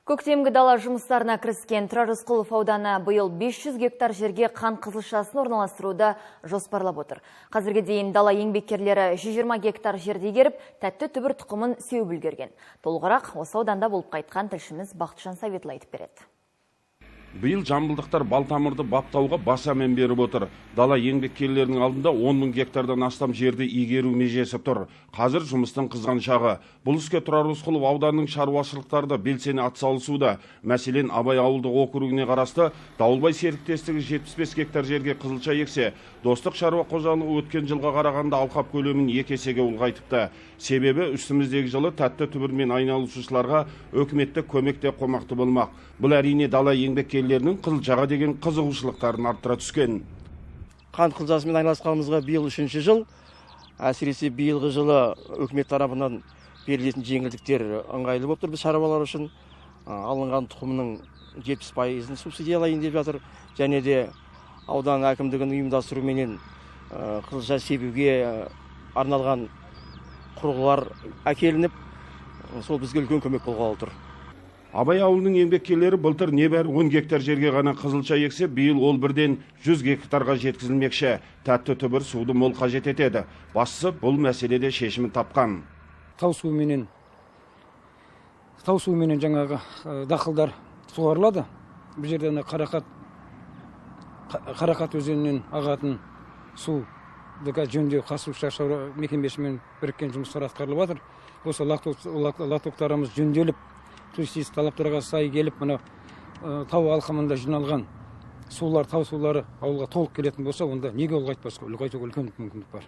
Көктемгі дала жұмыстарына кіріскен Тұрар Рысқұлов ауданы биыл 500 гектар жерге қант қызылшасын орналастыруды жоспарлап отыр. Қазірге дейін дала еңбеккерлері 120 гектар жерді игеріп, тәтті түбір тұқымын сеуіп үлгерген. Толығырақ осы ауданда болып қайтқан тілшіміз Бақытжан Саветұлы айтып береді. Биыл жамбылдықтар балтамырды баптауға баса мән беріп отыр. Дала еңбеккерлерінің алдында 10 мың гектардан астам жерді игеру межесі тұр. Қазір жұмыстың қызған шағы. Бұл іске Тұрар Рысқұлов ауданының шаруашылықтарда белсене атсалысуда. Мәселен, Абай ауылдық округіне қарасты Дауылбай серіктестігі 75 гектар жерге қызылша ексе, Достық шаруа қожалығы өткен жылға қарағанда алқап көлемін 2 есеге ұлғайтыпты. Себебі үстіміздегі жылы тәтті түбірмен айналысушыларға өкіметтік көмекте қомақты болмақ. Бұл әрине дала еңбеккерлерінің қызылшаға деген қызығушылықтарын арттыра түскен. Қант қызылшасымен айналысқанымызға биыл 3-ші жыл. Әсіресе биылғы жылы үкімет тарапынан берілетін жеңілдіктер ыңғайлы болып тұр біз шаруалар үшін. Алынған тұқымның 70%-ын субсидиялайын деп жатыр. Және де аудан әкімдігінің ұйымдастыруменен қызылша себуге арналған құрылғылар әкелініп, сол бізге үлкен көмек болғалы тұр. Абай ауылының еңбеккерлері былтыр небәрі 10 гектар жерге ғана қызылша ексе, биыл ол бірден 100 гектарға жеткізілмекші. Тәтті түбір суды мол қажет етеді. Бастысы бұл мәселеде шешімін тапқан. Тау суымен жаңағы дақылдар суарылады. Бұл жерден Қарақат өзенінен ағатын су жөндеу қатысушы мекемесімен біріккен жұмыстар атқарылып жатыр. Осы лотоктарымыз жөнделіп, туристік талаптарға сай келіп, мына тау алқымында жиналған сулар, тау сулары ауылға толық келетін болса, онда неге ұлғайтпасқа, үлкен мүмкіндік бар.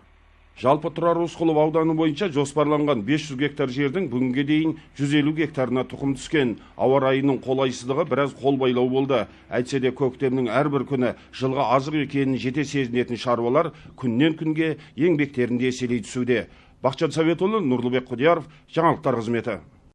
Жалпы Тұрар Рысқұлов ауданы бойынша жоспарланған 500 гектар жердің бүгінге дейін 150 гектарына тұқым түскен. Ауа райының қолайсыздығы біраз қол байлау болды. Әйтсе де көктемнің әрбір күні жылға азық екенін жете сезінетін шаруалар күннен күнге еңбектерінде еселей түсуде. Бақытжан Саветұлы, Нұрлыбек Құдияров, жаңалықтар қызметі.